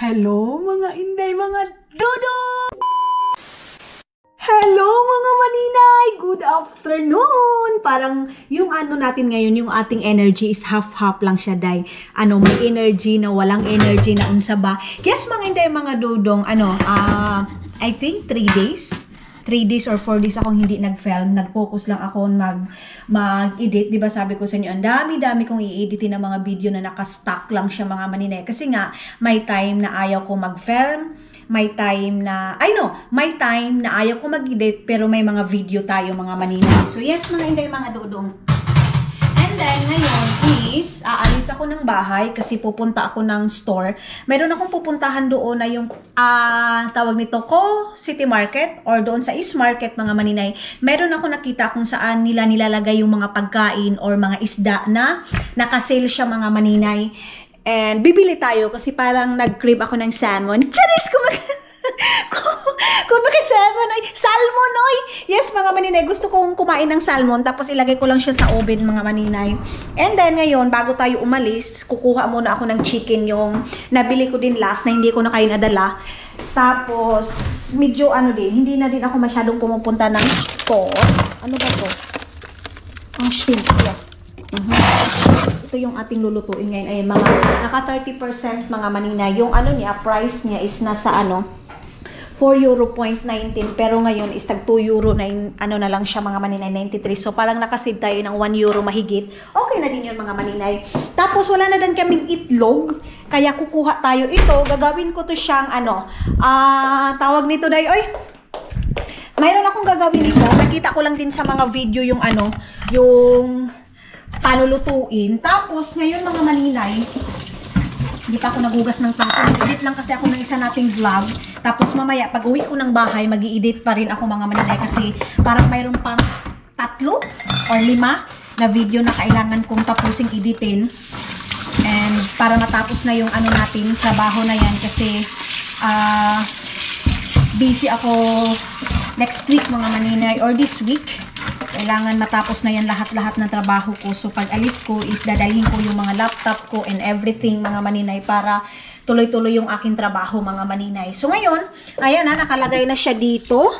Hello mga inday, mga dodo! Hello mga maninay! Good afternoon! Parang yung ano natin ngayon, yung ating energy is half-half lang siya, day. May energy na walang energy na unsa ba. Yes mga inday, mga dodong, I think 3 days. 3 days or 4 days akong hindi nag-film. Nag-focus lang ako mag-edit. Diba sabi ko sa inyo, ang dami-dami kong i-editin ng mga video na nakastock lang siya mga maninay. Kasi nga, may time na ayaw ko mag-film. May time na ayaw ko mag-edit pero may mga video tayo mga maninay. So yes mga inday, mga dodong. And then ngayon is aalis ako ng bahay kasi pupunta ako ng store. Meron akong pupuntahan doon na yung tawag nito ko City Market or doon sa East Market mga maninay. Meron ako nakita kung saan nila nilalagay yung mga pagkain or mga isda na naka-sale siya mga maninay. And bibili tayo kasi parang nag-crave ako ng salmon. Charis! Kung salmon, oy! Salmon, oy! Yes, mga maninay, gusto kong kumain ng salmon tapos ilagay ko lang siya sa oven, mga maninay. And then, ngayon, bago tayo umalis, kukuha muna ako ng chicken yung nabili ko din last na hindi ko na kayo nadala. Tapos, medyo hindi na din ako masyadong pumupunta ng store. Ano ba to? Ang shrimp, yes. Ito yung ating lulutuin ngayon ay mga naka 30% mga maninay. Yung price niya is nasa €4.19 pero ngayon is tag €2 na lang siya mga maninay, 93. So parang nakasid tayo ng €1 mahigit. Okay na din yun mga maninay. Tapos wala na din kaming itlog kaya kukuha tayo ito. Gagawin ko to siyang tawag nito day oy. Mayroon akong gagawin nito. Nakita ko lang din sa mga video yung yung paano lutuin. Tapos, ngayon mga maninay, hindi pa ako nagugas ng plato. Nag-edit lang kasi ako ng isa nating vlog. Tapos mamaya, pag uwi ko ng bahay, mag-i-edit pa rin ako mga maninay. Kasi parang mayroon pang 3 or 5 na video na kailangan kong tapusing editin. And para matapos na yung natin, trabaho na yan. Kasi busy ako next week mga maninay or this week. Kailangan matapos na yan lahat-lahat ng trabaho ko. So, pag alis ko is dadalhin ko yung mga laptop ko and everything mga maninay para tuloy-tuloy yung aking trabaho mga maninay. So, ngayon, ayan nakalagay na siya dito.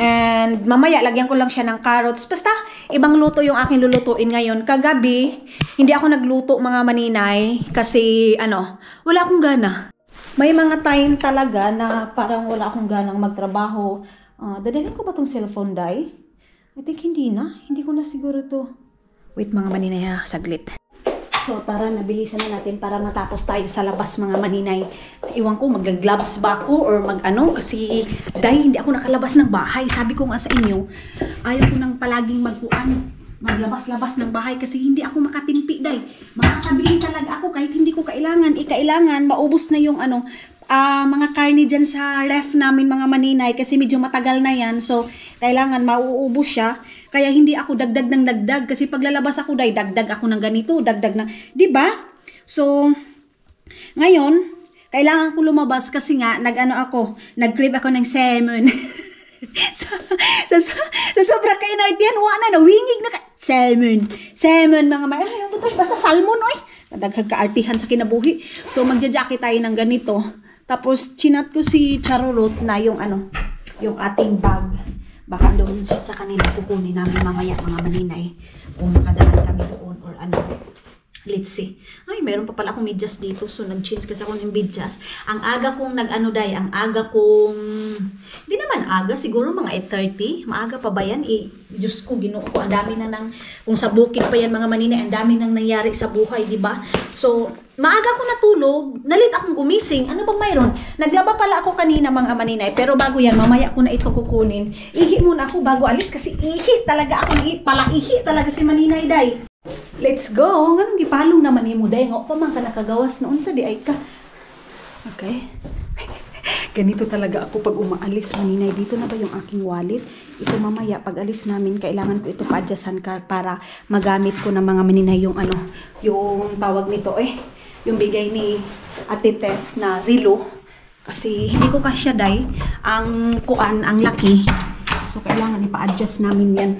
And mamaya, lagyan ko lang siya ng carrots. Basta, ibang luto yung aking lulutuin ngayon. Kagabi, hindi ako nagluto mga maninay kasi, wala akong gana. May mga time talaga na parang wala akong ganang magtrabaho. Dadalhin ko ba tong cellphone, day? I think hindi na. Hindi ko na siguro to. Wait mga maninay saglit. So tara, nabilisan na natin para matapos tayo sa labas mga maninay. Iwan ko, mag-gloves ba ako or kasi dahil hindi ako nakalabas ng bahay. Sabi ko nga sa inyo, ayaw ko nang palaging maglabas-labas ng bahay kasi hindi ako makatimpi day. Makakabili talaga ako kahit hindi ko kailangan, maubos na yung mga karne dyan sa ref namin mga maninay kasi medyo matagal na yan. So, kailangan mauubos siya. Kaya hindi ako dagdag ng dagdag kasi paglalabas ako dagdag ako ng ganito, dagdag na, diba? So, ngayon, kailangan ko lumabas kasi nga, nag-crave ako ng salmon. sa sobra kayo na yan, nawingig na salmon mga basta salmon, oy! Dagdag kaartihan sa kinabuhi. So, magja-jacket tayo ng ganito. Tapos, chinat ko si Charolot na yung ating bag. Baka doon siya sa kanila kukunin namin mamaya mga maninay. Kung makadala kami doon or let's see. Ay, meron pa pala akong medyas dito. So, nag-change kasi ako ng medyas. Ang aga kong hindi naman aga, siguro mga 8:30. Maaga pa ba yan? Diyos ko, Ginoo ko. Ang dami na kung sa bukid pa yan mga maninay, ang dami nang nangyari sa buhay, di ba? So, maaga ko natulog, nalit akong gumising. Ano bang mayroon? Naglaba pala ako kanina mga maninay. Pero bago yan, mamaya ko na ito kukunin. Ihi muna ako bago alis kasi ihi talaga talaga si maninay, day. Let's go! Ganun gipalong naman ni mo, day. Nga pa man ka nakagawas noon sa di ay ka. Okay. Ganito talaga ako pag umaalis, maninay. Dito na ba yung aking wallet? Ito mamaya, pag alis namin, kailangan ko ito pa-adjustan para magamit ko ng mga maninay yung yung tawag nito yung bigay ni Ate Tess na relo. Kasi hindi ko kasya, day. Ang laki. So, kailangan ipa-adjust namin yan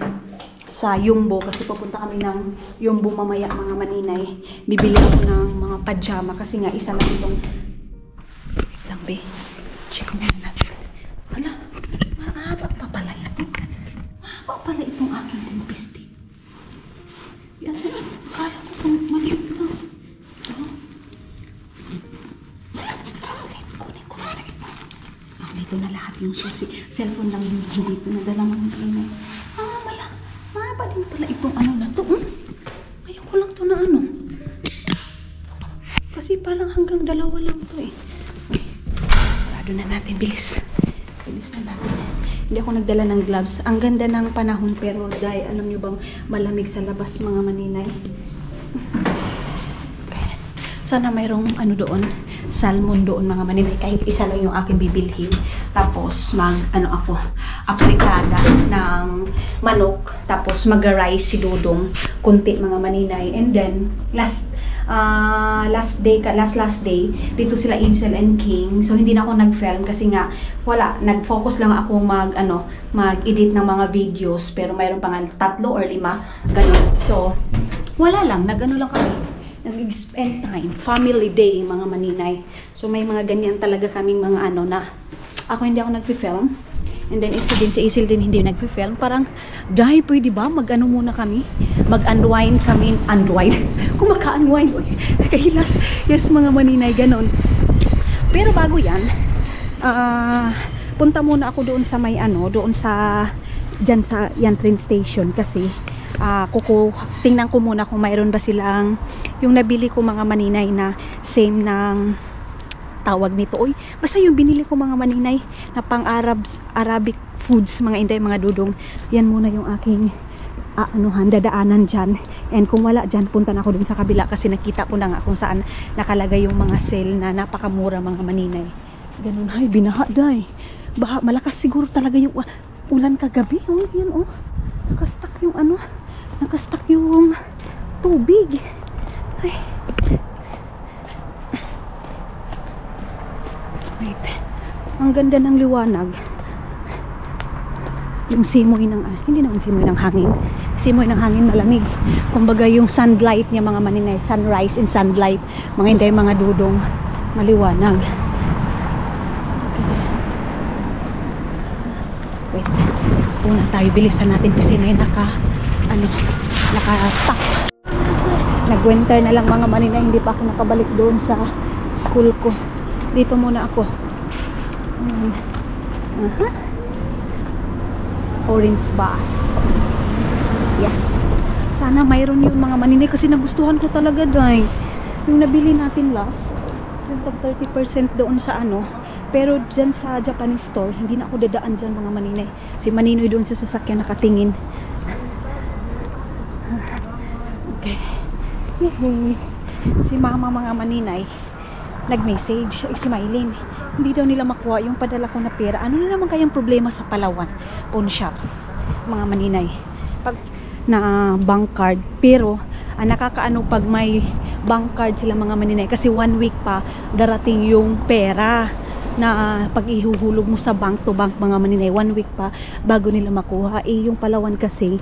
sa Yumbo kasi pupunta kami ng Yumbo mamaya mga maninay. Bibili ako ng mga pajama kasi nga isa lang itong lang, be. Check muna natin. Hala, mahaba pa pala ito. Mahaba pala itong aking simplistic. Yan, akala ko itong maliit na. Saglit, kunin ko na ito. Dito na lahat yung susi. Cellphone lang yung dito. Nadala mo ng ingay. Mahaba din pala itong ano na to. Ayaw ko lang to na ano. Kasi parang hanggang dalawa lang to eh. Okay. Sarado na natin. Bilis. Bilis na natin. Hindi ako nagdala ng gloves. Ang ganda ng panahon pero dahil alam nyo bang malamig sa labas mga maninay. Okay. Sana mayroong ano doon. Salmon doon mga maninay. Kahit isa lang yung aking bibilhin. Tapos aprikada ng manok. Tapos mag-rice si Dudong. Kunti mga maninay. And then, last day, dito sila Insel and King. So, hindi na ako nag-film kasi nga, wala. Nag-focus lang ako mag-edit ng mga videos. Pero mayroon pa nga 3 or 5. Ganun. So, wala lang. Nag-ano lang kami. Nag-spend time. Family day, mga maninay. So, may mga ganyan talaga kaming mga ano na ako hindi ako nag-film. And then, si Isil din hindi nag-film. Parang, dahil pwede ba? Mag-ano muna kami? Mag-unwind kami. Unwind? Kung maka-unwind. Nakahilas. Yes, mga maninay. Ganon. Pero bago yan, punta muna ako doon sa may ano, doon sa, dyan sa yan train station. Kasi, tingnan ko muna kung mayroon ba silang, yung nabili ko mga maninay na same ng, tawag nito. Oy, basta yung binili ko mga maninay na pang Arabic foods, mga inday, mga dudong. Yan muna yung aking dadaanan dyan. And kung wala dyan, punta na ako dun sa kabila kasi nakita ko na nga kung saan nakalagay yung mga sale na napakamura mga maninay. Ganun, ay, binaha day. Baha, malakas siguro talaga yung ulan kagabi. Oh, yan oh. Nakastak yung ano, nakastak yung tubig. Ay. Wait. Ang ganda ng liwanag. Yung simoy ng, hindi naman simoy ng hangin. Simoy ng hangin malamig. Kumbaga yung sunlight niya mga maninay. Sunrise and sunlight. Mga hindi, mga dudong. Maliwanag. Okay. Wait. Una tayo, bilisan natin kasi may naka-stop. Nag-winter na lang mga maninay. Hindi pa ako nakabalik doon sa school ko. Dito muna ako. Orange bus. Yes. Sana mayroon yung mga maninay kasi nagustuhan ko talaga dahil yung nabili natin last. Yung tag 30% doon sa ano. Pero dyan sa Japanese store, hindi na ako dadaan dyan mga maninay. Si Maninoy doon sa sasakyan nakatingin. Okay. Yehey. Si mama mga maninay nag-message, si Mylene, hindi daw nila makuha yung padala ko na pera. Ano na naman kayang problema sa Palawan pawn shop, mga maninay, pag na bank card. Pero nakakaano pag may bank card sila mga maninay kasi 1 week pa darating yung pera na pag ihuhulog mo sa bank to bank mga maninay, 1 week pa bago nila makuha. Yung Palawan kasi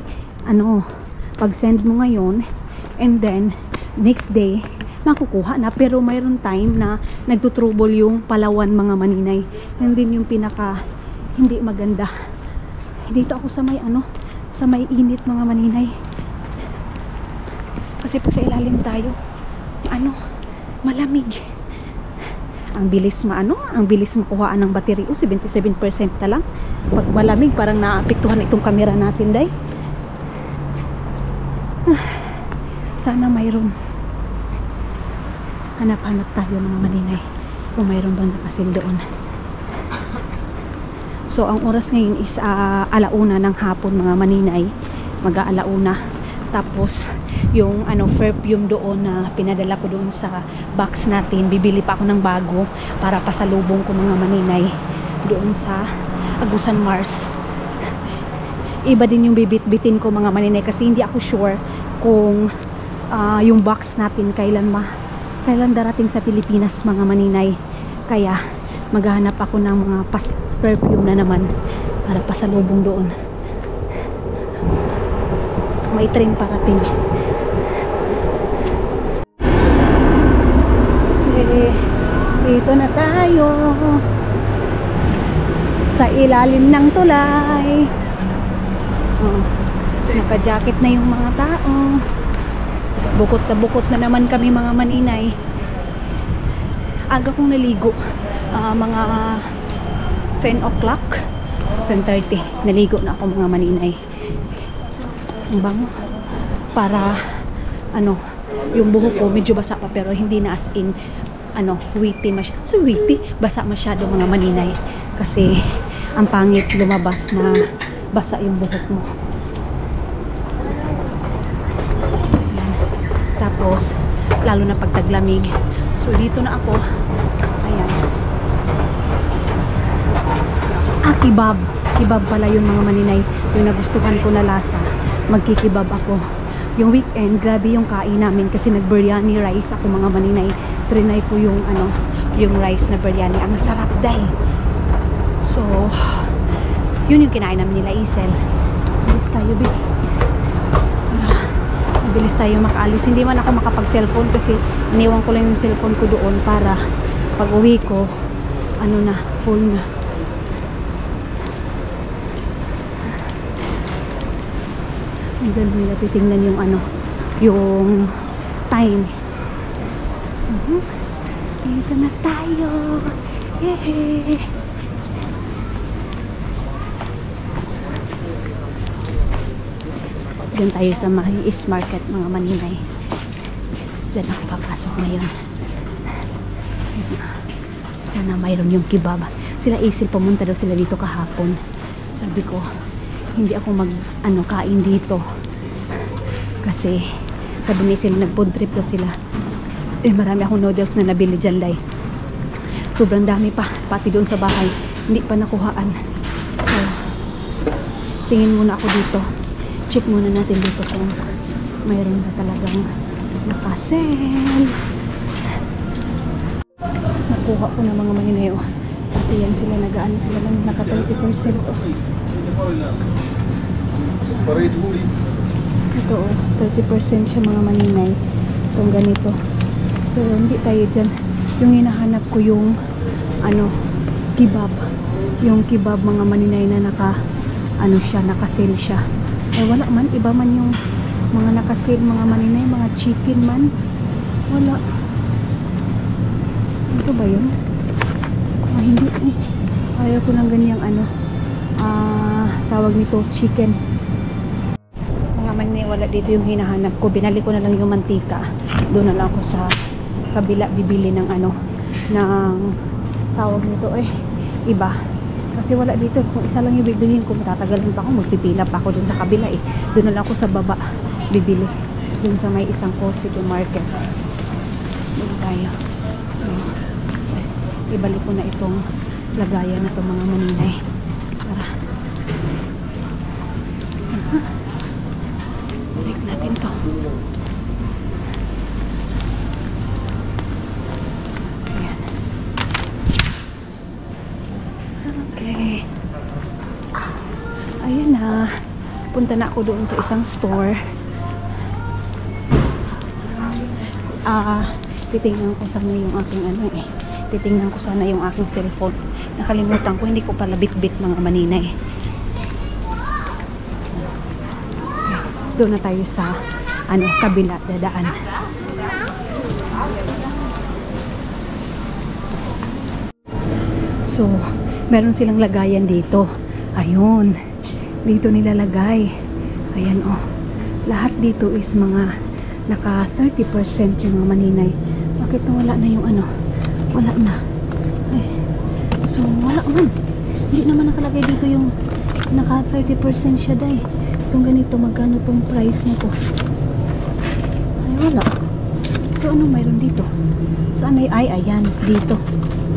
pag send mo ngayon and then next day makukuha na, pero mayroon time na nagtutrubol yung Palawan mga maninay. Yan din yung pinaka hindi maganda. Dito ako sa may sa may init mga maninay. Kasi pag sa ilalim tayo, malamig. Ang bilis ang bilis makuhaan ng battery. 77% na lang. Pag malamig, parang naapektuhan itong camera natin, day. Sana mayroon. Hanap-hanap tayo mga maninay kung mayroon bang nakasil doon. So ang oras ngayon is 1:00 ng hapon mga maninay, mag-1:00. Tapos yung perfume doon na pinadala ko doon sa box natin, bibili pa ako ng bago para pasalubong ko mga maninay doon sa Agusan Mars. Iba din yung bibit-bitin ko mga maninay kasi hindi ako sure kung yung box natin kailan darating sa Pilipinas mga maninay. Kaya maghahanap ako ng mga perfume na naman para pasalubong doon. May train parating. Nandito na tayo sa ilalim ng tulay. Oh, naka-jacket na yung mga tao. Bukot na naman kami mga maninay. Aga kong naligo. Mga 10 o'clock, 10:30. Naligo na ako mga maninay. Ang bango. Para yung buhok ko medyo basa pa pero hindi na as in witty masyado. So witty, basa masyado mga maninay. Kasi ang pangit lumabas na basa yung buhok mo. Ayan. Tapos lalo na pag taglamig. So dito na ako. Ayan. Kebab. Kebab pala yun mga maninay. Yung nagustuhan ko na lasa. Magkikibab ako. Yung weekend, grabe yung kain namin kasi nag-biryani rice ako mga maninay. Trinay ko yung yung rice na biryani. Ang sarap day. So, yun yung kinain namin nila Isel. Bilis tayo, babe. Bilis tayo makaalis. Hindi man ako makapag-cellphone kasi iniwan ko lang yung cellphone ko doon para pag uwi ko, full na. Diyan nila titingnan yung yung time. Dito na tayo. Yay! Diyan tayo sa Mahis Market mga maninay. Diyan ako papasok ngayon. Sana mayroon yung kebab. Sila Isil pumunta daw sila dito kahapon. Sabi ko, hindi ako kain dito kasi sabi ni sila nag-food trip daw sila. Marami akong noodles na nabili dyan day. Sobrang dami pa, pati doon sa bahay hindi pa nakuhaan. So tingin muna ako dito, check muna natin dito kung mayroon ba talagang nakasell. Nakuha ko na mga maninayo. Pati yan sila nag-ano sila lang naka 30%. Ito 30% siya mga maninay. Itong ganito. Pero hindi tayo dyan. Yung hinahanap ko yung kebab. Yung kebab mga maninay na naka-sale siya. Wala man. Iba man yung mga naka-sale mga maninay. Mga chicken man. Wala. Ito ba yun? Hindi eh. Ayaw ko ng ganyang tawag nito chicken. Mga maninay, wala dito yung hinahanap ko. Binali ko na lang yung mantika. Doon na lang ako sa kabila bibili ng ng tawag nito iba. Kasi wala dito. Kung isa lang yung bibilihin ko, matatagalan pa ako. Magpipila pa ako dun sa kabila Doon na lang ako sa baba bibili. Doon sa may isang city market. Doon tayo. So, ibalik ko na itong lagayan na itong mga maninay. Tara. Balik natin to. Ayan. Okay. Ayan na. Punta na ako doon sa isang store. Titingnan ko sana yung aking titingnan ko sana yung aking cellphone. Nakalimutan ko, hindi ko pala bit-bit mga maninay. Doon na tayo sa kabila dadaan. So, meron silang lagayan dito. Ayun. Dito nilalagay. Ayan Lahat dito is mga naka 30% yung mga maninay. Bakit wala na yung wala na. So, wala man. Hindi naman nakalagay dito yung naka 30% siya day. Itong ganito, magkano tong price nito? Wala. So, mayroon dito? Saan ayan, dito.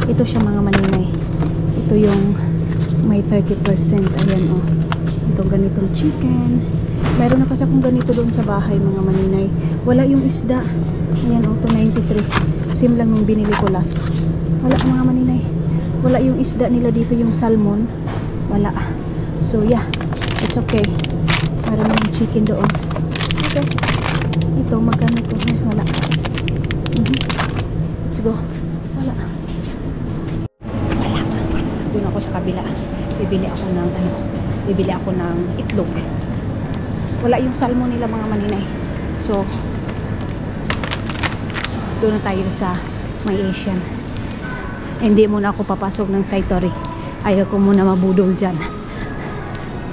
Ito siya mga maninay. Ito yung may 30%. Ayan Itong ganitong chicken. Mayroon na kasi akong ganito doon sa bahay mga maninay. Wala yung isda. Ayan ito 93. Same lang nung binili ko last. Wala mga maninay. Wala yung isda nila dito, yung salmon. Wala. So yeah, it's okay. Mayroon yung chicken doon. Okay. Ito magkano ito? Wala. Let's go. Wala. doon ako sa kabila. Bibili ako ng bibili ako ng itlog. Wala yung salmon nila mga maninay. So, doon na tayo sa may Asian. Hindi muna ako papasok ng Saitори. Ayaw ko muna mabudol dyan.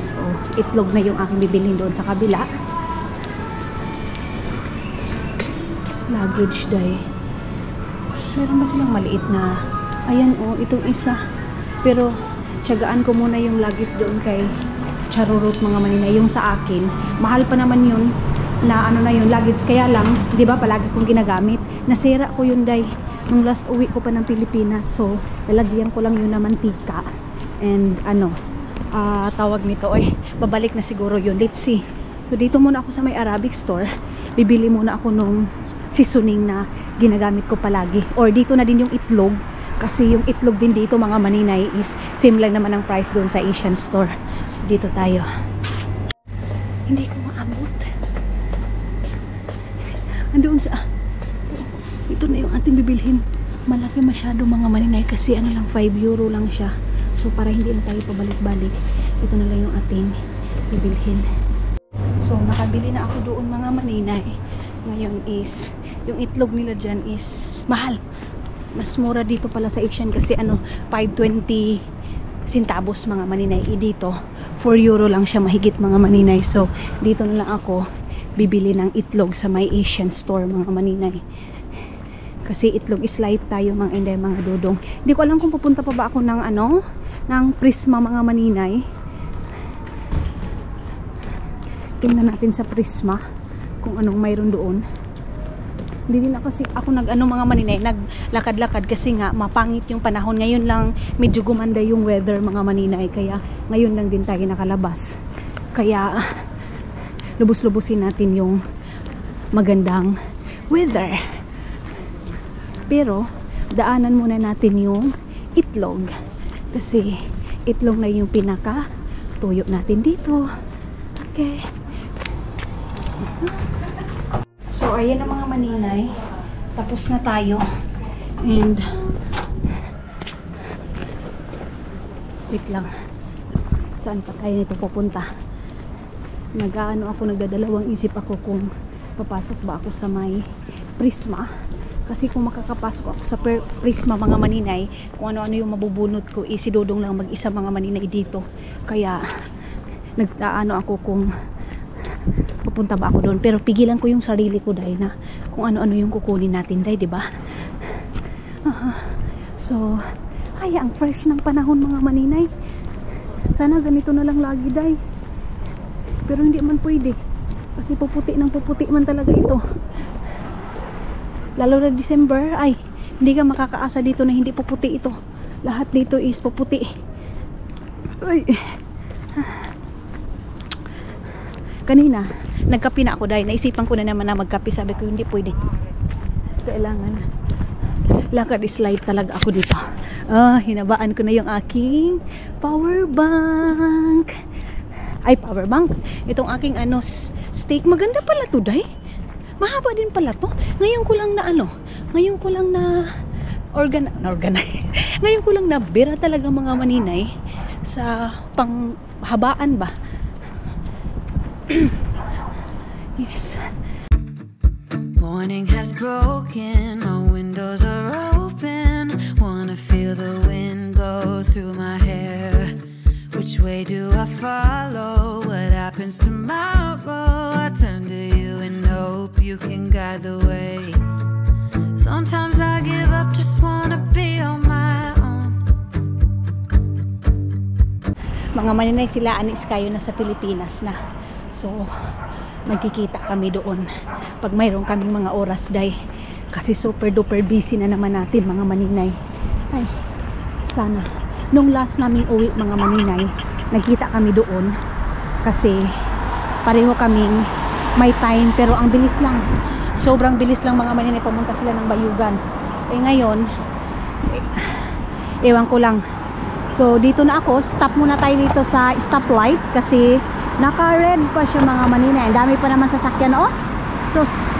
So, itlog na yung aking bibilhin doon sa kabila. Luggage day. Meron ba silang maliit na? Ayan oh, itong isa. Pero, tiyagaan ko muna yung luggage doon kay Charurut mga maninay. Yung sa akin, mahal pa naman yun na ano na yun, luggage. Kaya lang, di ba palagi kong ginagamit. Nasira ko yun day nung last uwi ko pa ng Pilipinas. So, lalagyan ko lang yun na mantika. And ano, tawag nito, babalik na siguro yun. Let's see. So, dito muna ako sa may Arabic store. Bibili muna ako nung seasoning na ginagamit ko palagi. Or dito na din yung itlog. Kasi yung itlog din dito mga maninay is same lang naman ang price doon sa Asian store. Dito tayo. Hindi ko maabot. Andoon sa ito na yung ating bibilhin. Malaki masyado mga maninay kasi ano lang 5 euro lang siya. So para hindi na tayo pabalik-balik, ito na lang yung ating bibilhin. So nakabili na ako doon mga maninay. Ngayon is yung itlog nila dyan is mahal. Mas mura dito pala sa Asian kasi ano 5.20 centavos mga maninay. Dito 4 euro lang siya mahigit mga maninay. So dito na lang ako bibili ng itlog sa may Asian store mga maninay. Kasi itlog is life tayo mga inday mga dudong. Hindi ko alam kung pupunta pa ba ako ng ano, ng Prisma mga maninay. Tingnan natin sa Prisma kung anong mayroon doon. Hindi din kasi ako nag-ano mga maninay, naglakad-lakad kasi nga mapangit yung panahon. Ngayon lang medyo gumanda yung weather mga maninay. Kaya ngayon lang din tayo nakalabas. Kaya lubos-lubusin natin yung magandang weather. Pero daanan muna natin yung itlog. Kasi itlog na yung pinaka tuyo natin dito. Okay. So, ayan na mga maninay. Tapos na tayo. And wait lang. Saan pa tayo nito pupunta? Nagdadalawang isip ako kung papasok ba ako sa may Prisma. Kasi kung makakapasok ako sa Prisma mga maninay, kung ano-ano yung mabubunot ko, si Dodong lang mag-isa mga maninay dito. Kaya nagtaano ako kung pupunta ba ako doon. Pero pigilan ko yung sarili ko dahil na kung ano-ano yung kukunin natin dahil, di ba? So, ang fresh ng panahon mga maninay. Sana ganito na lang lagi dahil. Pero hindi man pwede. Kasi puputi ng puputi man talaga ito. Lalo na December, hindi ka makakaasa dito na hindi puputi ito. Lahat dito is puputi. Kanina, nagkape na ako dahil naisipan ko na naman na magkape. Sabi ko, hindi pwede. Kailangan. Lakad is light talaga ako dito. Hinabaan ko na yung aking power bank. Power bank. Itong aking steak. Maganda pala to, day. Mahaba din pala to. Ngayon ko lang na ngayon ko lang na ngayon ko lang na bira talaga mga maninay sa panghabaan ba. Yes. Morning has broken, our windows are open. Wanna feel the wind go through my hair. Which way do I follow? What happens tomorrow? I turn to you and hope you can guide the way. Sometimes I give up, just wanna be on my own. Mga maninay, sila anis kayo na sa Pilipinas na. So, magkikita kami doon pag mayroon kaming mga oras day. Kasi super duper busy na naman natin mga maninay. Sana. Nung last naming uwi mga maninay, nagkita kami doon. Kasi pareho kaming may time pero ang bilis lang. Sobrang bilis lang mga maninay, pumunta sila ng Bayugan. Ngayon, ewan ko lang. So, dito na ako. Stop muna tayo dito sa stoplight kasi naka-red pa siya mga maninay. Ang dami pa naman sasakyan, Sus.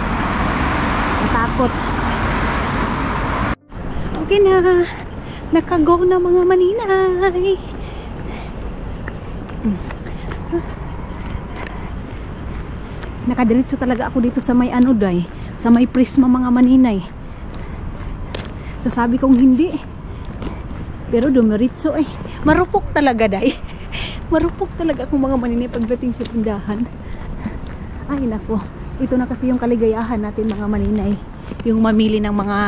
Natakot. Okay na. Nakago na mga maninay. Nakadiretso talaga ako dito sa may ano day, sa may Prisma mga maninay. Sasabi kong hindi. Pero dumiritso eh. Marupok talaga day. Marupok talaga akong mga maninay pagdating sa tindahan. Ay nako, ito na kasi yung kaligayahan natin mga maninay. Yung mamili ng mga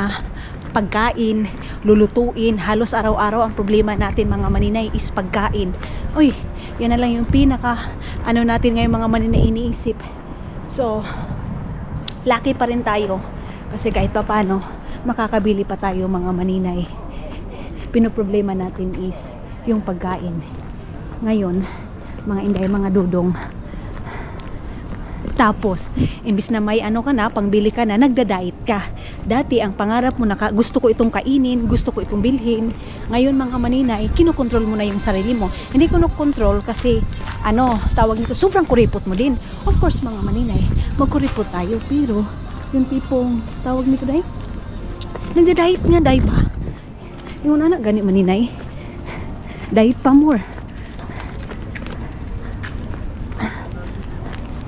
pagkain, lulutuin, halos araw-araw ang problema natin mga maninay is pagkain. Uy, yan na lang yung pinaka ano natin ngayon mga maninay iniisip. So, lucky pa rin tayo kasi kahit pa paano makakabili pa tayo mga maninay. Pinoproblema natin is yung pagkain. Ngayon, mga inday, mga dudong, tapos, imbis na may ano ka na, pangbili ka na, nagda-diet ka. Dati, ang pangarap mo na gusto ko itong kainin, gusto ko itong bilhin. Ngayon, mga maninay, kinokontrol mo na yung sarili mo. Hindi ko kontrol kasi, ano, tawag nito, sobrang kuripot mo din. Of course, mga maninay, magkuripot tayo. Pero, yung tipong, tawag nito dahil, nagda-diet nga, dahil pa. Yung anak, gani maninay. Diet pa more.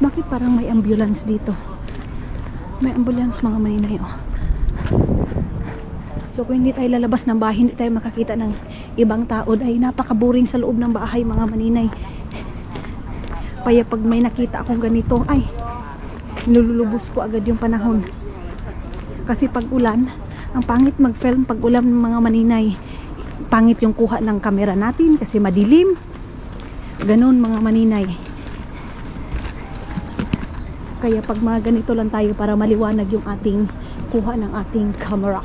Bakit parang may ambulance dito? May ambulance mga maninay oh. So kung hindi tayo lalabas ng bahay, hindi tayo makakita ng ibang tao, ay napaka-boring sa loob ng bahay mga maninay. Kaya pag may nakita akong ganito, ay nilulubos ko agad yung panahon. Kasi pag ulan, ang pangit mag-film pag ulan mga maninay. Pangit yung kuha ng camera natin kasi madilim. Ganon mga maninay. Kaya pag mga ganito lang tayo para maliwanag yung ating kuha ng ating camera.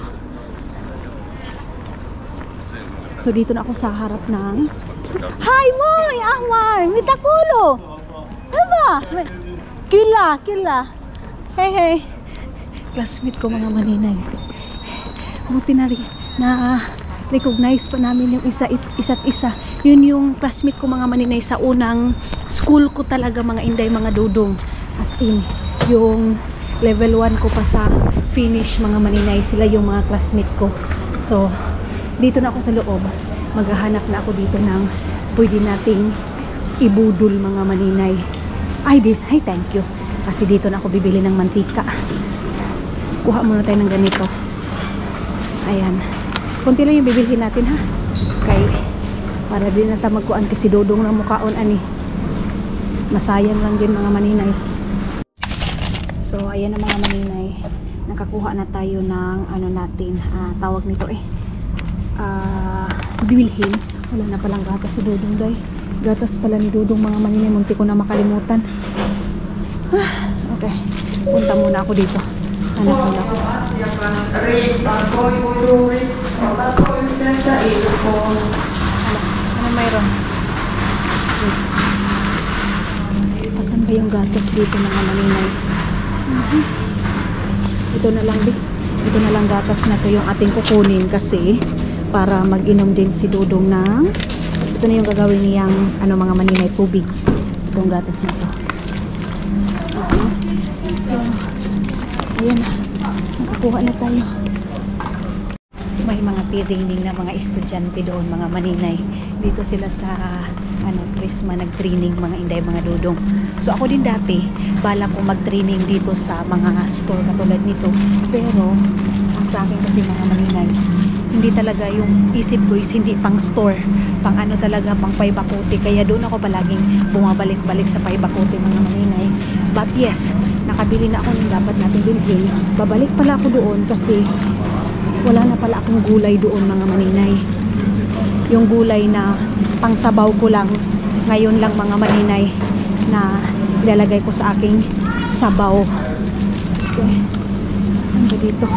So dito na ako sa harap ng Hi Moy! Ahmar! Mitakulo! Aba! Kila! Hey hey! Classmate ko mga maninay. Buti na rin na recognize pa namin yung isa't isa. Yun yung classmate ko mga maninay sa unang school ko talaga mga inday mga dudong. As in, yung level 1 ko pa sa finish mga maninay, sila yung mga classmate ko. So, dito na ako sa loob. Maghahanap na ako dito ng pwede nating ibudol mga maninay. Ay, thank you. Kasi dito na ako bibili ng mantika. Kuha muna tayo ng ganito. Ayan. Kunti lang yung bibilhin natin ha. Kay, para din na magkuan kasi dudong na mukhaon ani. Masayang lang din mga maninay. So, ayan na mga maninay. Nakakuha na tayo ng ano natin, tawag nito bibilhin. Wala na palang gatas si Dudong day. Gatas pala ni Dudong mga maninay. Munti ko na makalimutan. Okay. Punta muna ako dito. Hanap muna ako. Ano mayroon? Pasan ba yung gatas dito mga maninay? Ito na lang gatas na to yung ating kukunin kasi para mag-inom din si Dudong ng ito na yung gagawin niyang ano mga maninay tubig. Itong gatas na to. So, ayan na. Nakakuha na tayo. May mga training na mga estudyante doon mga maninay. Dito sila sa Prisma nag-training mga inday mga dudong. So ako din dati bala ko mag-training dito sa mga store katulad nito. Pero ang sa akin kasi mga maninay, hindi talaga yung isip ko is hindi pang store, pang ano talaga, pang Paibacote. Kaya doon ako palaging bumabalik-balik sa Paibacote mga maninay. But yes, nakabili na ako ng dapat natin bilhin. Babalik pala ako doon kasi wala na pala akong gulay doon mga maninay. Yung gulay na pangsabaw ko lang ngayon lang mga maninay na ilalagay ko sa aking sabaw. Okay. Saan ba dito?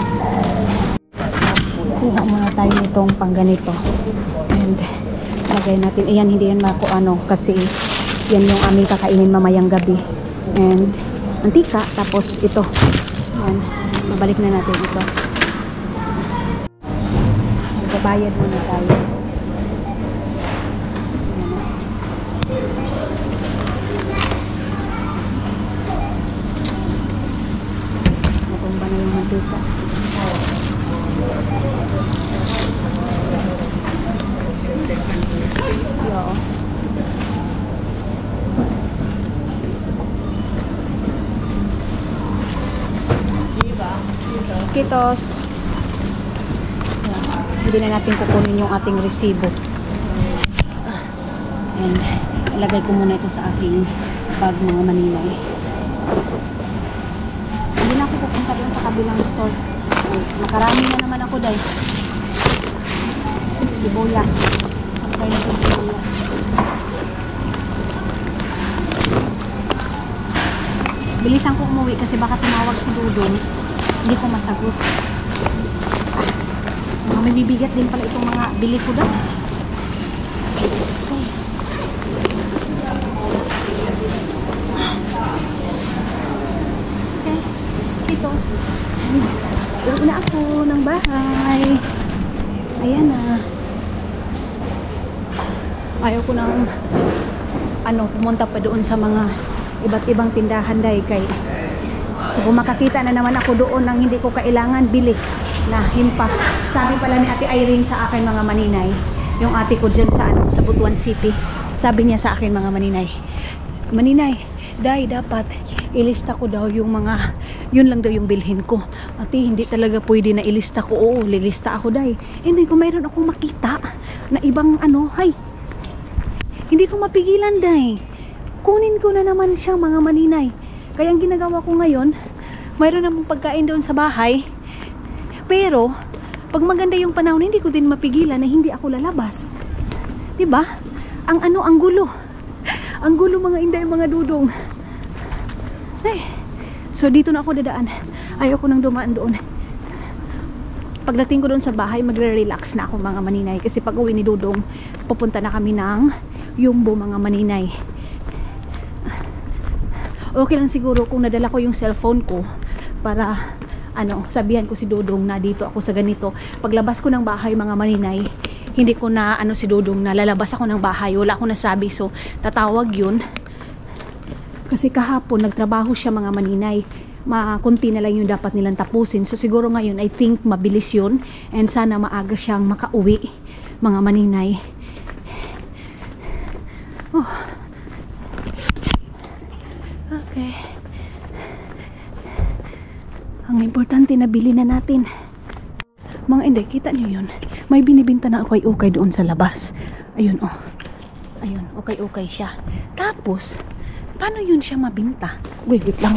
Kuha muna tayo nitong pangganito. And lagay natin. Ayan, hindi yan ano kasi yan yung aming kakainin mamayang gabi. And antika. Tapos ito. Ayan. Mabalik na natin ito. Magbabayad muna tayo. Natumba na yung mantika. Titos. So, hindi na natin kukunin yung ating resibo. And, ilagay ko muna ito sa aking bag mga maninay. Hindi na ako pupunta doon sa kabilang store. Makarami na naman ako dahil. Sibuyas. Pagkaya natin sibuyas. Bilisan ko umuwi kasi baka tumawag si Dudong. Hindi ko masagot. May bibigat din pala itong mga bili ko daw. Okay. Okay. Titos. Uwi na ako ng bahay. Ayan na. Ayaw ko nang pumunta pa doon sa mga iba't ibang tindahan dahil kay kung makakita na naman ako doon ng hindi ko kailangan bili na himpas. Sabi pala ni Ate Irene sa akin mga maninay, yung ate ko dyan sa Butuan City, sabi niya sa akin mga maninay, Day, dapat ilista ko daw yung mga, yun lang daw yung bilhin ko. Ate, hindi talaga pwede na ilista ko. Oo, lilista ako, Day. Hindi ko mayroon akong makita na ibang hindi ko mapigilan, Day. Kunin ko na naman siya mga maninay. Kaya ang ginagawa ko ngayon, mayroon namang pagkain doon sa bahay. Pero, pag maganda yung panahon, hindi ko din mapigilan na hindi ako lalabas. 'Di ba? Ang gulo. Ang gulo mga inday, mga dudong. Ay. So dito na ako dadaan. Ayoko nang dumaan doon. Pagdating ko doon sa bahay, magre-relax na ako mga maninay kasi pag-uwi ni Dudong, pupunta na kami ng Yumbo mga maninay. Okay lang siguro kung nadala ko yung cellphone ko para sabihan ko si Dudong na dito ako sa ganito. Paglabas ko ng bahay mga maninay, hindi ko na si Dudong na lalabas ako ng bahay, wala akong nasabi, so tatawag yun kasi kahapon nagtrabaho siya mga maninay, kunti na lang yung dapat nilang tapusin, so siguro ngayon I think mabilis yun and sana maaga siyang makauwi mga maninay. Okay. Ang importante na bili na natin. Mga inday, kita niyo yun? May binibinta na ukay-ukay doon sa labas. Ayun, Ayun, ukay-ukay siya. Tapos, paano yun siya mabinta? Wait lang.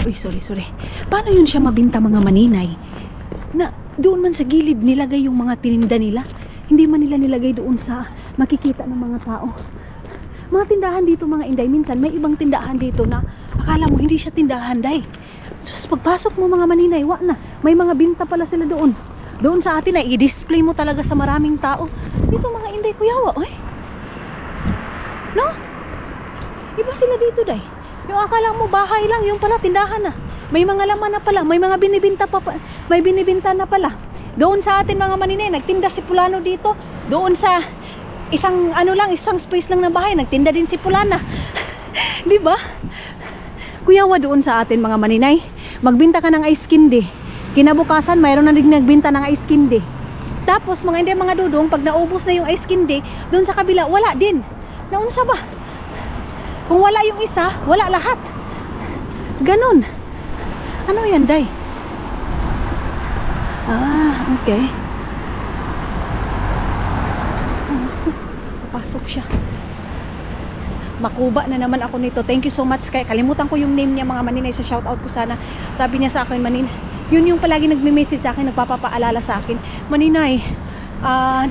Uy, sorry. Paano yun siya mabinta mga maninay? Na doon man sa gilid nilagay yung mga tininda nila. Hindi man nila nilagay doon sa makikita ng mga tao. Mga tindahan dito mga inday, minsan may ibang tindahan dito na akala mo hindi siya tindahan, day. Sus, pagpasok mo mga maninay, na. May mga binta pala sila doon. Doon sa atin ay i-display mo talaga sa maraming tao. Dito mga inday, kuyawa, oy. No? Iba sila dito, day. Yung akala mo bahay lang, yung pala tindahan na. May mga laman na pala, may mga binibinta na pala. Doon sa atin mga maninay, nagtinda si Pulano dito. Doon sa isang space lang na bahay, nagtinda din si Pulana. 'Di ba? Kuyawa doon sa atin mga maninay. Magbinta ka ng ice candy. Kinabukasan mayroon na din nagbinta ng ice candy. Tapos mga hindi mga dudong, pag naubos na yung ice candy, doon sa kabila wala din. Naunsa ba? Kung wala yung isa, wala lahat. Ganon. Ano yan, day? Okay. Pasok siya. Makuba na naman ako nito. Thank you so much. Kaya kalimutan ko yung name niya mga maninay, sa shoutout ko sana. Sabi niya sa akin, yun yung palagi nagme-message sa akin, nagpapaalala sa akin, maninay,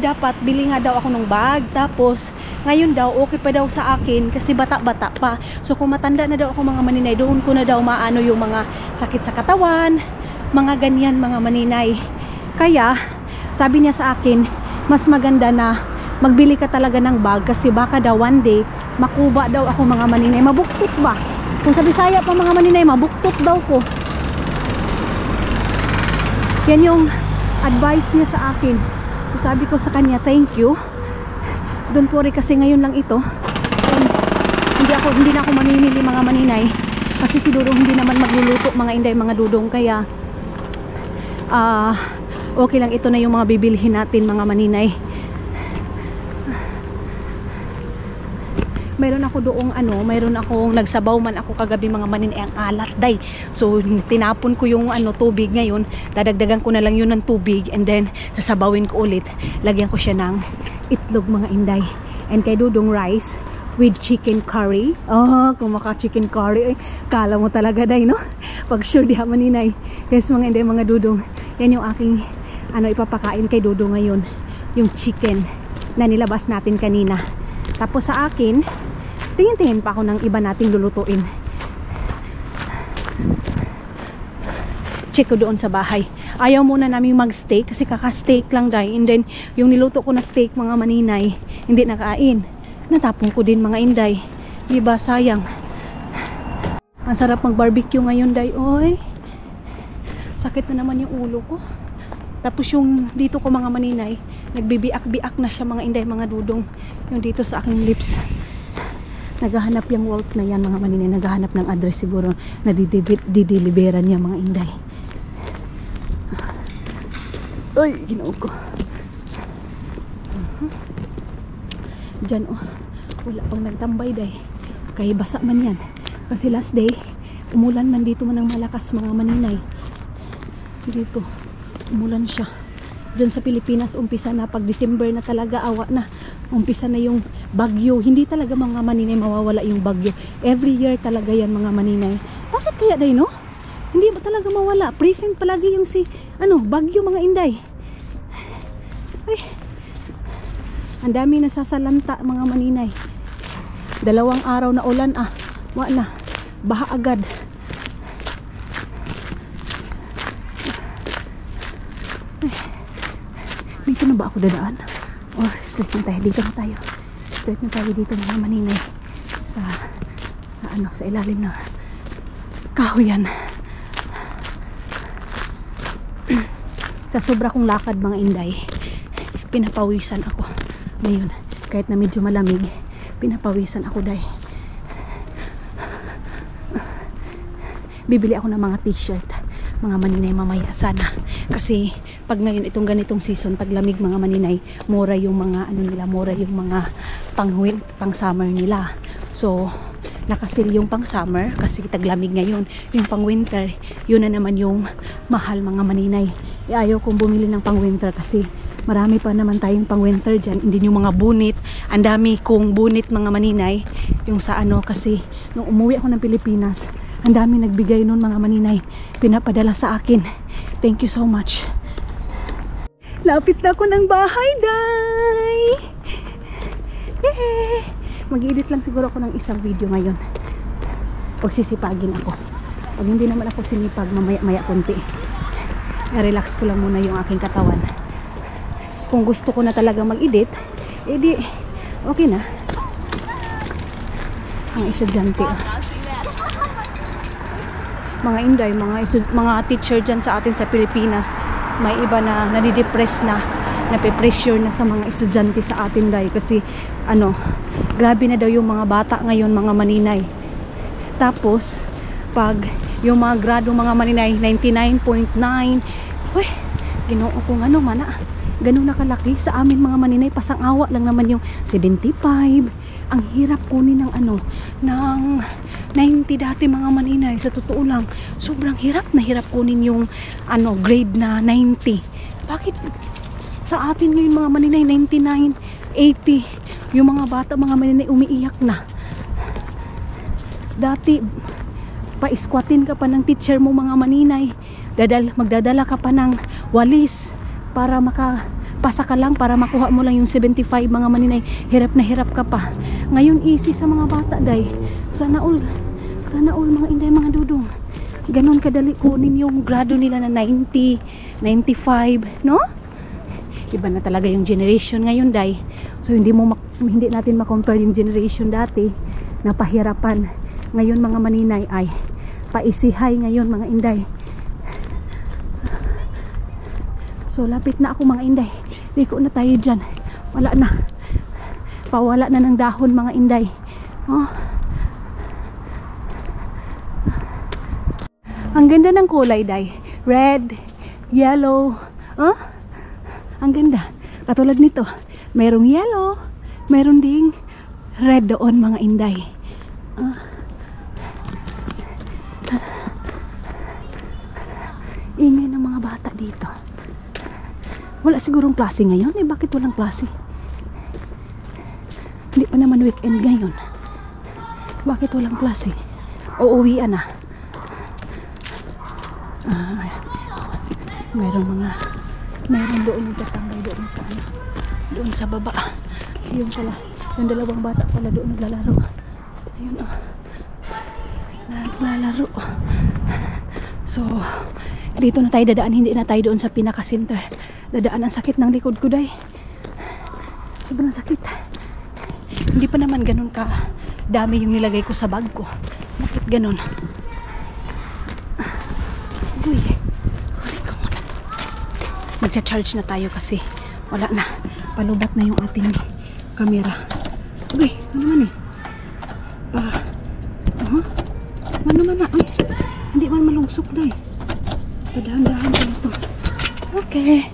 dapat bili nga daw ako ng bag. Tapos ngayon daw okay pa daw sa akin kasi bata-bata pa. So kung matanda na daw ako mga maninay, doon ko na daw maano yung mga sakit sa katawan, mga ganyan mga maninay. Kaya sabi niya sa akin, mas maganda na magbili ka talaga ng bag kasi baka daw one day makuba daw ako mga maninay. Mabuktot ba? Kung sa Bisaya pa mga maninay, mabuktot daw ko. Yan yung advice niya sa akin. So, sabi ko sa kanya, thank you. Don't worry kasi ngayon lang ito. Hindi na ako mamimili mga maninay kasi si Dudong hindi naman magluluto mga inday mga dudong. Kaya okay lang, ito na yung mga bibilhin natin mga maninay. mayroon ako doong mayroon akong nagsabaw man ako kagabi mga manin ang alat day. So tinapon ko yung tubig ngayon, dadagdagan ko na lang yun ng tubig and then sasabawin ko ulit. Lagyan ko siya ng itlog mga inday. And kay Dudong rice with chicken curry. Kung maka chicken curry, kala mo talaga day, no? Pag sure di maninay. Yes mga inday, mga Dudong. Yan yung aking ipapakain kay Dudong ngayon. Yung chicken na nilabas natin kanina. Tapos sa akin, tingin-tingin pa ako ng iba nating lulutuin. Check ko doon sa bahay. Ayaw muna namin mag-steak kasi kaka-steak lang day. And then, yung niluto ko na steak mga maninay, hindi nakain. Natapon ko din mga inday. Diba, sayang. Ang sarap mag-barbecue ngayon day. Oy, sakit na naman yung ulo ko. Tapos yung dito ko mga maninay, nagbibiak-biak na siya mga inday, mga Dudong. Yung dito sa aking lips. Naghahanap yung Walt na yan mga maninay. Naghahanap ng address siguro na dideliveran niya mga inday. Ay, ginoo ko. Diyan wala pang nagtambay day. Kaya basa man yan. Kasi last day, umulan man dito man ng malakas mga maninay. Dito umulan siya. Diyan sa Pilipinas, umpisa na pag December na talaga, awa na. Umpisa na yung bagyo. Hindi talaga mga maninay mawawala yung bagyo. Every year talaga yan mga maninay. Bakit kaya day, no? Hindi ba talaga mawala? Present palagi yung bagyo mga inday. Ay, ang dami nasasalanta mga maninay. 2 araw na ulan, wala na. Baha agad. Dito na ba ako dadaan? Or straight na tayo? Dito na tayo. Straight na tayo dito mga maninay. Sa ilalim ng kahoyan. Sa sobra kong lakad mga inday, pinapawisan ako. Ngayon, kahit na medyo malamig, pinapawisan ako day. Bibili ako ng mga t-shirt mga maninay mamaya sana. Kasi pag ngayon itong ganitong season, pag lamig mga maninay, mura yung mga mura yung mga pang summer nila. So nakasil yung pang summer kasi taglamig ngayon. Yung pang winter, yun na naman yung mahal mga maninay. Ayaw kong bumili ng pang winter kasi marami pa naman tayong pang winter dyan. Hindi yung mga bunit. Ang dami kong bunit mga maninay. Yung sa kasi nung umuwi ako ng Pilipinas, ang dami nagbigay nun mga maninay. Pinapadala sa akin. Thank you so much. Lapit na ako ng bahay, day! Yay! Mag-edit lang siguro ako ng isang video ngayon. Pagsisipagin ako. Pag hindi naman ako sinipag, mamaya-maya konti. I-relax ko lang muna yung aking katawan. Kung gusto ko na talaga mag-edit, edi okay na. Ang estudyante. Mga inday, mga teacher dyan sa atin sa Pilipinas, may iba na nadidepress na, nape-pressure na sa mga estudyante sa atin day. Kasi grabe na daw yung mga bata ngayon mga maninay. Tapos pag yung mga grado mga maninay 99.9, uy, ginoo ko ganun na kalaki. Sa amin mga maninay, pasang-awa lang naman yung 75. Ang hirap kunin ng ng 90 dati mga maninay. Sa totoo lang, sobrang hirap na hirap kunin yung grade na 90. Bakit sa atin ngayon mga maninay 99, 80? Yung mga bata mga maninay umiiyak na. Dati pa-squatin ka pa ng teacher mo mga maninay. Magdadala ka pa ng walis para makapasa ka lang, para makuha mo lang yung 75 mga maninay. Hirap na hirap ka pa. Ngayon easy sa mga bata day. Sana all mga inday, mga Dudong, ganon kadali kunin yung grado nila na 90, 95, no? Iba na talaga yung generation ngayon day. So hindi natin ma-compare yung generation dati na pahirapan. Ngayon mga maninay ay paisihay ngayon mga inday. So lapit na ako mga inday. Liko na tayo dyan. Wala na. Pawala na ng dahon mga inday. Ang ganda ng kulay day. Red, yellow. Ang ganda. Katulad nito. Mayroong yellow. Mayroon ding red doon mga inday. Ingay ng mga bata dito. Wala sigurong klase ngayon. Bakit walang klase? Hindi pa naman weekend ngayon. Bakit walang klase? Uuwian na. Meron doon yung tatambay doon sa ano. Doon sa baba. Yun pala. Yung dalawang bata pala doon naglalaro. Ayun naglalaro. So, dito na tayo dadaan. Hindi na tayo doon sa pinaka-center. Dadaan, ang sakit ng likod ko, day. Sobrang sakit. Hindi pa naman ganun ka dami yung nilagay ko sa bag ko. Bakit ganun? Uy, kunin ko muna to. Magcha-charge na tayo kasi wala na. Palubat na yung ating camera. Uy, ano naman eh? Ano naman na? Uy, hindi man malungsok na eh. Tadahan-dahan ko ito. Okay.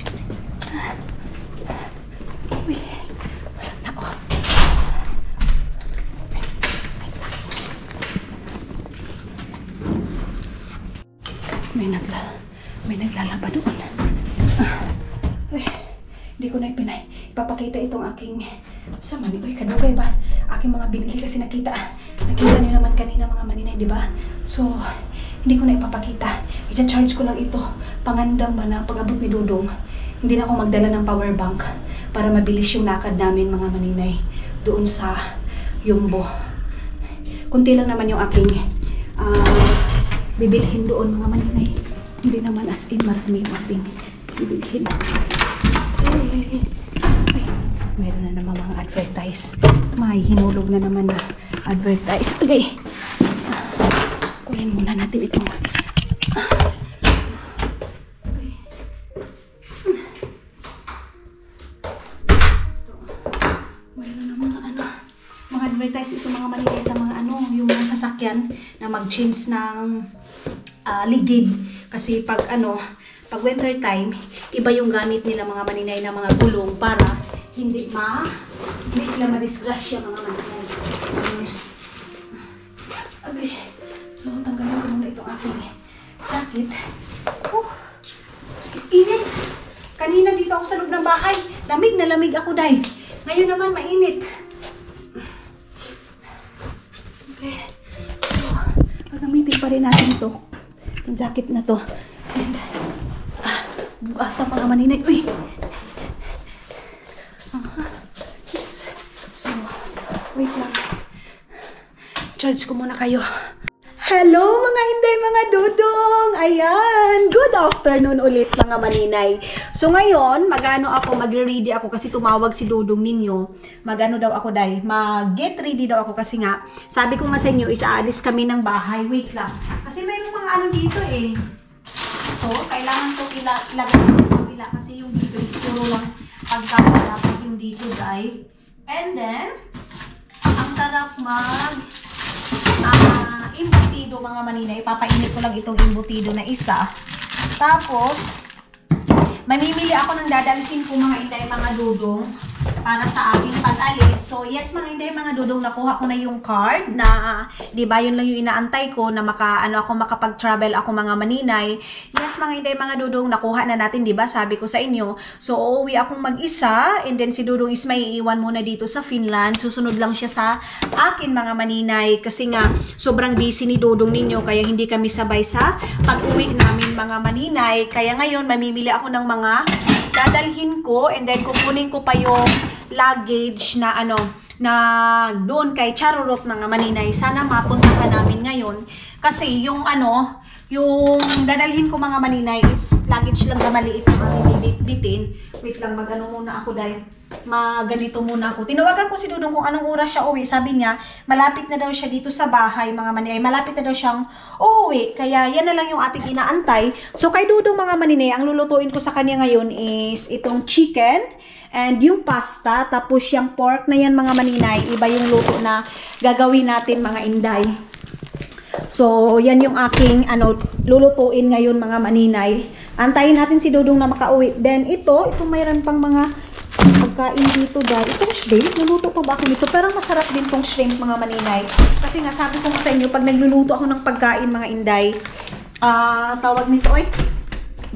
Uy, wala na oh. May naglalaba doon. Hindi ko na ipapakita itong aking sama ni kadugay ba? Aking mga binili kasi nakita niyo naman kanina mga maninay, di ba? So, hindi ko na ipapakita. I-charge ko lang ito. Pangandam ba na pag-abot ni Dudong, hindi na ako magdala ng power bank para mabilis yung lakad namin mga maninay doon sa Yumbo. Kunti lang naman yung aking bibilhin doon mga maninay. Hindi naman as in marami yung ating bibilhin. Ay, meron na naman mga advertise. May hinulog na naman na advertise. Okay. Kunin muna natin itong mayroon na mga advertise ito mga maninay sa mga yung mga sasakyan na mag-change ng ligid. Kasi pag winter time, iba yung gamit nila mga maninay na mga gulong para hindi sila madisgrasya mga maninay. Okay. So, tanggalin ko muna itong aking jacket. Init! Kanina dito ako sa loob ng bahay. Lamig na lamig ako, day. Ngayon naman, mainit. Okay. So, gagamitin pa rin natin ito. Yung jacket na to. And, bugata mga maninay. Uy! Yes. So, wait lang. Charge ko muna kayo. Hello mga inday, mga dudong! Ayan! Good afternoon ulit mga maninay. So ngayon, magre-ready ako kasi tumawag si Dudong ninyo. Daw ako, day. Mag-get ready daw ako kasi nga, sabi ko nga sa inyo, aalis kami ng bahay. Wait lang. Kasi mayroong mga dito eh. So, kailangan ko ilagay sa kabila kasi yung dito is puro lang pagkasarap yung dito, day. And then, ang sarap imbutido mga maninay. Ipapainit ko lang itong imbutido na isa. Tapos, mamimili ako ng dadalhin ko mga inday mga dudong para sa aking pag-alis. So, yes mga inday mga dudong, nakuha ko na yung card na, di ba, yun lang yung inaantay ko na makapag-travel ako mga maninay. Yes mga inday mga dudong, nakuha na natin, di ba, sabi ko sa inyo. So, uuwi akong mag-isa and then si Dudong is may iiwan muna dito sa Finland. Susunod lang siya sa akin mga maninay kasi nga sobrang busy ni Dudong ninyo kaya hindi kami sabay sa pag-uwi namin mga maninay. Kaya ngayon, mamimili ako ng mga dadalhin ko and then kukunin ko pa yung luggage na na doon kay Charorot mga maninay. Sana mapuntahan namin ngayon kasi yung yung dadalhin ko mga maninay is luggage lang na maliit na bitin. Wait lang, muna ako dahil ganito muna ako. Tinawagan ko si Dudong kung anong oras siya uwi. Sabi niya, malapit na daw siya dito sa bahay mga maninay. Malapit na daw siyang uuwi. Kaya yan na lang yung ating inaantay. So kay Dudong mga maninay, ang lulutuin ko sa kanya ngayon is itong chicken and yung pasta. Tapos yung pork na yan mga maninay. Iba yung luto na gagawin natin mga inday. So, yan yung aking lulutuin ngayon mga maninay. Antayin natin si Dudong na makauwi. Then ito mayroon pang mga pagkain dito dahil itong shrimp, naluto pa ba ako nito? Pero masarap din tong shrimp mga maninay. Kasi nga sabi ko sa inyo, pag nagluluto ako ng pagkain mga inday, tawag nito ay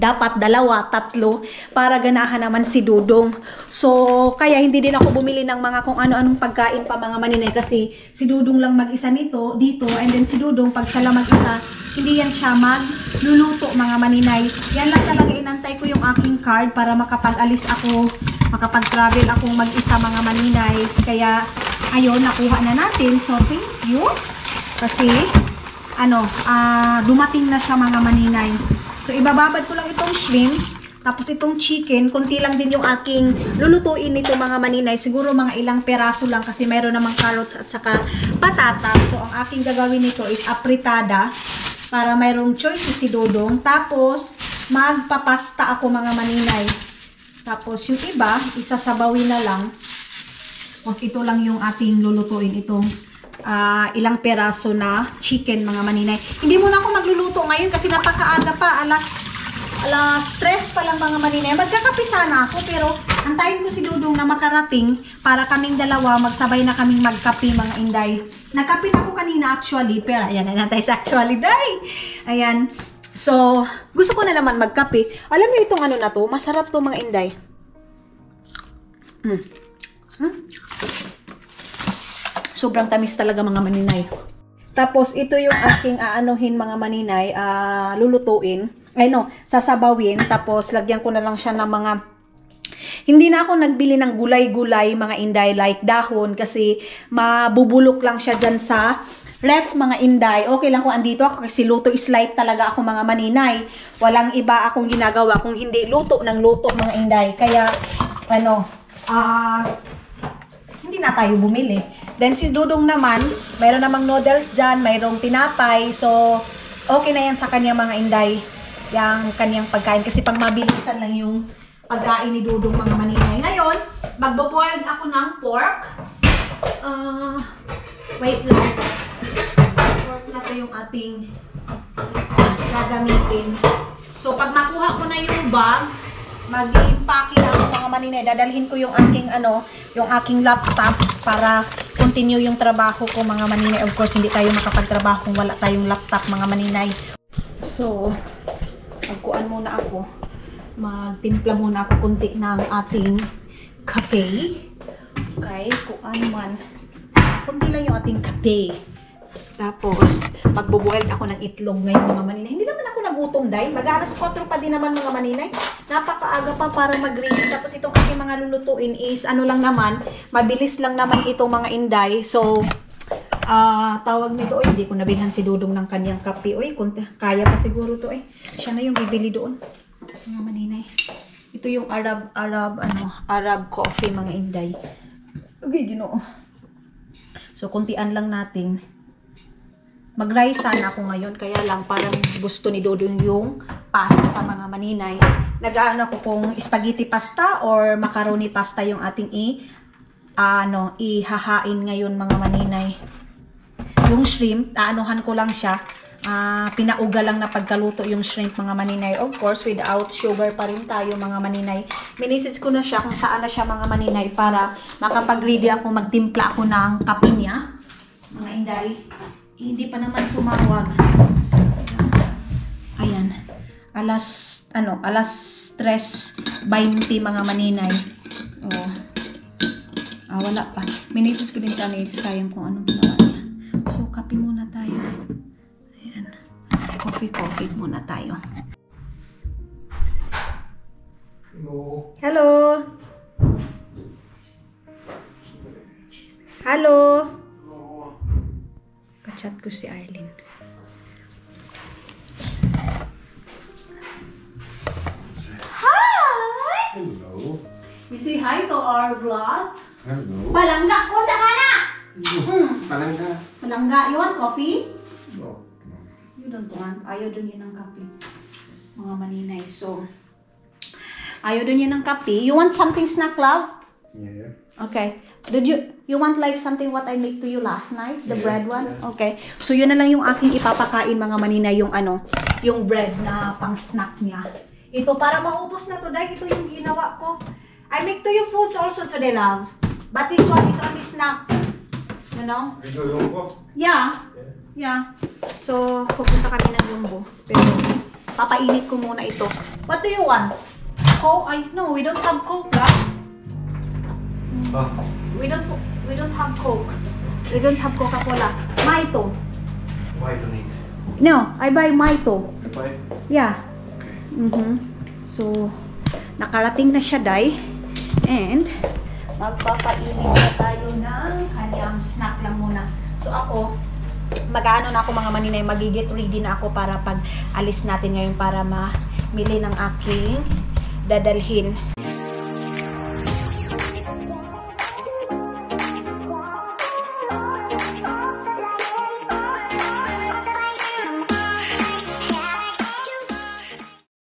dapat 2, 3 para ganahan naman si Dudong. So, kaya hindi din ako bumili ng mga kung ano-anong pagkain pa mga maninay kasi si Dudong lang mag-isa dito, and then si Dudong pag siya lang mag-isa, hindi yan siya magluluto mga maninay. Yan lang talaga inantay ko yung aking card para makapag-alis ako, makapag-travel akong mag-isa mga maninay. Kaya, ayun, nakuha na natin. So, thank you. Kasi, dumating na siya mga maninay. So, ibababad ko lang itong shrimp. Tapos itong chicken, konti lang din yung aking lulutuin nito mga maninay. Siguro mga ilang peraso lang kasi mayroon namang carrots at saka patatas. So, ang aking gagawin nito is apritada para mayroong choice si Dodong. Tapos, magpapasta ako mga maninay. Tapos, yung iba, isasabawin na lang. Tapos, ito lang yung ating lulutuin. Itong ilang peraso na chicken mga maninay. Hindi muna ako magluluto ngayon kasi napakaaga pa. Alas 3 pa lang mga maninay. Magkakape sana ako pero antayin ko si Dudong na makarating para kaming dalawa magsabay na kaming magkape mga inday. Nagkape na ako kanina actually pero ayan na tayo sa actually day. Ayan. So, gusto ko na naman magkape. Alam niyo itong ano na to, masarap to mga inday. Sobrang tamis talaga mga maninay. Tapos, ito yung aking aanuhin mga maninay, lulutuin. Sasabawin. Tapos, lagyan ko na lang siya ng mga... Hindi na ako nagbili ng gulay-gulay mga inday like dahon kasi mabubulok lang siya dyan sa ref mga inday. Okay lang kung andito ako kasi luto is life talaga ako mga maninay. Walang iba akong ginagawa kung hindi luto ng luto mga inday. Kaya, hindi na tayo bumili. Then si Dudong naman, mayroon namang noodles dyan, mayroong tinapay. So, okay na yan sa kanya mga inday. Yung kanyang pagkain. Kasi pag mabilisan lang yung pagkain ni Dudong mga maninay. Ngayon, magbo-boil ako ng pork. Wait lang. Pork na to yung ating gagamitin. So, pag makuha ko na yung bag, mag-i-impake na ako mga maninay. Dadalhin ko yung aking yung aking laptop para continue yung trabaho ko mga maninay. Of course, hindi tayo makapagtrabaho kung wala tayong laptop mga maninay. So, magkuan muna ako. Magtimpla muna ako kunti ng ating kape. Okay, kuan man. Kunti lang yung ating kape. Tapos, magbubuhel ako ng itlog ngayon mga maninay. Hindi naman ako nagutom dahil mag-alas 4 pa din naman mga maninay. Napakaaga pa para mag-ready. Tapos itong aking mga lulutuin is lang naman, mabilis lang naman itong mga inday. So, tawag nito, hindi ko nabilhan si Dudong ng kanyang kape. Kaya pa siguro to Siya na yung bibili doon. Mga maninay. Ito yung Arab coffee mga inday. Okay, Ginoo. So, kuntian lang natin. Mag-rice sana ako ngayon, kaya lang parang gusto ni Dudong yung pasta mga maninay. Nag-aano ako kung spaghetti pasta or macaroni pasta yung ating ihahain ngayon mga maninay. Yung shrimp, aanuhan ko lang siya. Pinauga lang na pagkaluto yung shrimp mga maninay. Of course, without sugar pa rin tayo mga maninay. Minisage ko na siya kung saan na siya mga maninay para makapag-ready ako, magtimpla ako ng kape niya. Mga inday. Hindi pa naman tumawag. Ayan. Alas 3:20 mga maninay. Wala pa. Minisis ko din sa nails kayang kung anong ginawa niya. So, kape muna tayo. Ayan. Coffee muna tayo. Hello. Hello. Chat ko si Arlene. Hi! Hello. You say hi to our vlog? Hello. Palangga ko sa kana! Palangga. Palangga. You want coffee? No. You don't want. Ayaw dun yun ng kape. Mga maninay. So, ayaw dun yun ng kape. You want something snack, love? Yeah. Okay. Did you want like something what I make to you last night? The Yeah, bread one? yeah. Okay. So, yun na lang yung aking ipapakain mga maninay, yung yung bread na pang snack niya. Ito, para maubos na to, dahil ito yung ginawa ko. I make to you foods also today, love. But this one is only snack. You know? Ito yung ko. Yeah. Yeah. So, pupunta kami ng Jumbo. Pero, papainit ko muna ito. What do you want? Coke? Ay, no, we don't have Coke, love. Ah. We don't have Coke. We don't have Coca-Cola. Mito. Why don't need? No, I buy Mito. Kapay? Yeah. Okay. So, nakarating na siya, Day. And, magpapainit na tayo ng kanyang snack lang muna. So, ako, mag-ano na ako mga maninay, magigit ready na ako para pag alis natin ngayon para mamili ng aking dadalhin.